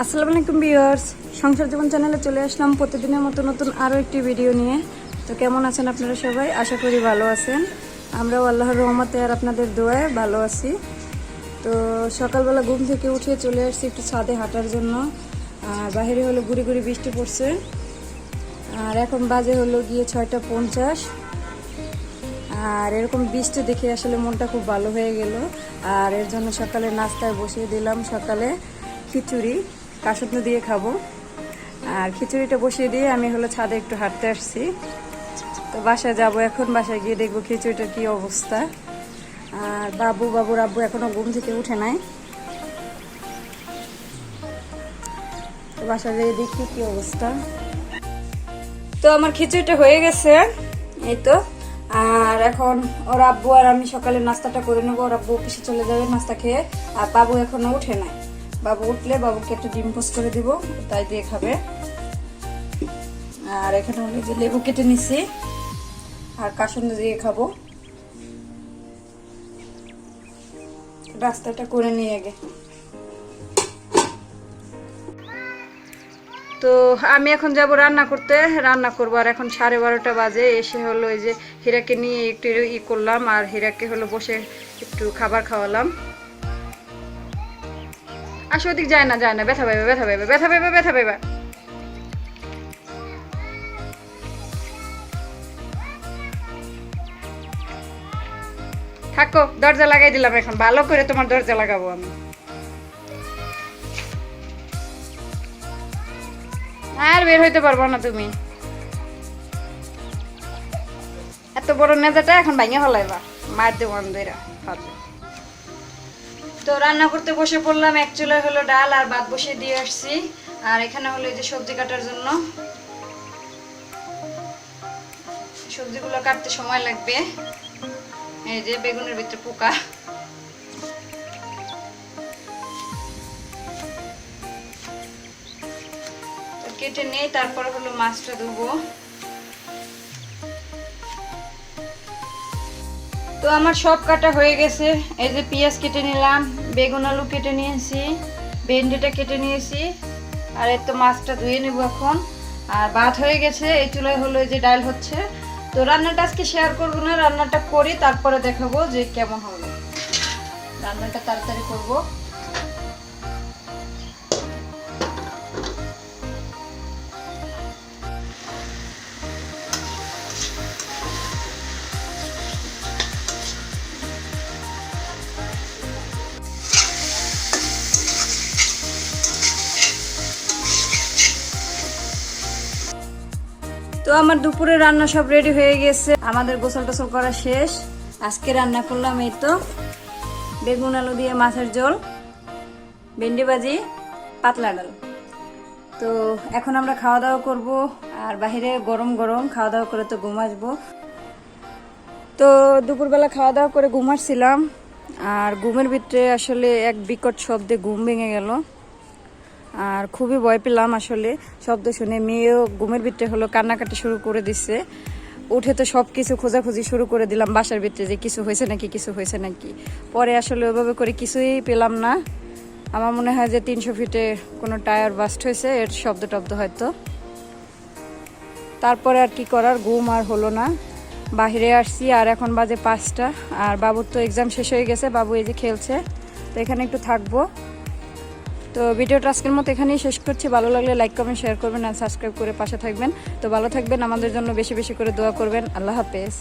আসসালামু আলাইকুম ভিউয়ার্স, সংসার জীবন চ্যানেলে চলে আসলাম প্রতিদিনের মতো নতুন আরও একটি ভিডিও নিয়ে। তো কেমন আছেন আপনারা সবাই? আশা করি ভালো আছেন। আমরাও আল্লাহর রহমতে আর আপনাদের দোয়ায় ভালো আছি। তো সকালবেলা ঘুম থেকে উঠে চলে আসছি একটু ছাদে হাঁটার জন্য। আর বাইরে হলো গুড়ি গুড়ি বৃষ্টি পড়ছে। আর এখন বাজে হলো গিয়ে 6:50। আর এরকম বৃষ্টি দেখে আসলে মনটা খুব ভালো হয়ে গেল। আর এর জন্য সকালে নাস্তায় বসিয়ে দিলাম সকালে খিচুড়ি, কাশুতনো দিয়ে খাবো। আর খিচুড়িটা বসিয়ে দিয়ে আমি হলো ছাদে একটু হাঁটতে আসছি। তো বাসায় যাব, এখন বাসায় গিয়ে দেখবো খিচুড়িটার কি অবস্থা। আর বাবুর আব্বু এখনো ঘুম থেকে উঠে নাই। তো বাসায় গিয়ে দেখি কি অবস্থা। তো আমার খিচুড়িটা হয়ে গেছে, এই তো। আর এখন ওর আব্বু আর আমি সকালে নাস্তাটা করে নেবো। ওর আব্বু অফিসে চলে যাবে নাস্তা খেয়ে। আর বাবু এখনো উঠে নাই। বাবু উঠলে বাবুকে একটা ডিম পোস্ট করে দিব, তাই দিয়ে খাবে। আর এখানে হলো যে লেবু কেটে নিছি আর কাসুন্দি দিয়ে খাবো। রাস্তাটা করে নিয়ে আগে। তো আমি এখন যাব রান্না করতে, রান্না করবো। আর এখন 12:30 বাজে। এসে হলো এই যে হীরাকে নিয়ে একটু করলাম। আর হীরাকে হলো বসে একটু খাবার খাওয়ালাম। আসো, ওদিক যায় না, ব্যথা পাইবে। থাকো, দরজা লাগাই দিলাম। এখন ভালো করে তোমার দরজা লাগাবো আমি। আর বের হইতে পারবো না তুমি। এত বড় নেজাটা এখন ভাঙে হলাইবা, মার দেবো অন্ধেরা। তো রান্না করতে বসে পড়লাম। এক চুলায় হলো ডাল আর ভাত বসিয়ে দিয়ে আসছি। আর এখানে হলো এই যে সবজি কাটার জন্য। সবজিগুলো কাটতে সময় লাগবে। এই যে বেগুনের ভিতরে পোকা। কেটে নেই, তারপর হলো মাছটা ধুবো। তো আমার সব কাটা হয়ে গেছে। এই যে পেঁয়াজ কেটে নিলাম, বেগুন আলু কেটে নিয়েছি, ভেন্ডিটা কেটে নিয়েছি। আর এই তো মাছটা ধুয়ে নেব এখন। আর ভাত হয়ে গেছে। এই চুলায় হলো এই যে ডাল হচ্ছে। তো রান্নাটা আজকে শেয়ার করবো না, রান্নাটা করি তারপরে দেখাবো যে কেমন হলো। রান্নাটা তাড়াতাড়ি করবো। তো আমার দুপুরে রান্না সব রেডি হয়ে গেছে। আমাদের গোসল টোসল করা শেষ। আজকে রান্না করলাম এই তো বেগুন আলু দিয়ে মাছের ঝোল, ভেন্ডি ভাজি, পাতলা ডাল। তো এখন আমরা খাওয়া দাওয়া করব। আর বাহিরে গরম গরম খাওয়া দাওয়া করে তো ঘুম আসবো। তো দুপুরবেলা খাওয়া দাওয়া করে ঘুম আসছিলাম। আর ঘুমের ভিতরে আসলে এক বিকট শব্দে ঘুম ভেঙে গেল। আর খুবই ভয় পেলাম আসলে শব্দ শুনে। মেয়েও ঘুমের ভিতরে হলো কান্নাকাটি শুরু করে দিচ্ছে। উঠে তো সব কিছু খোঁজাখুঁজি শুরু করে দিলাম বাসার ভিতরে, যে কিছু হয়েছে নাকি। পরে আসলে ওইভাবে করে কিছুই পেলাম না। আমার মনে হয় যে 300 ফিটে কোনো টায়ার বাস্ট হয়েছে, এর শব্দ টব্দ হয়তো। তারপরে আর কি করার, ঘুম আর হলো না। বাহিরে আসছি। আর এখন বাজে 5টা। আর বাবুর তো এক্সাম শেষ হয়ে গেছে। বাবু এই যে খেলছে। তো এখানে একটু থাকবো। তো ভিডিওটা আজকের মতো এখানেই শেষ করছি। ভালো লাগলে লাইক কমেন্ট শেয়ার করবেন আর সাবস্ক্রাইব করে পাশে থাকবেন। তো ভালো থাকবেন, আমাদের জন্য বেশি বেশি করে দোয়া করবেন। আল্লাহ হাফেজ।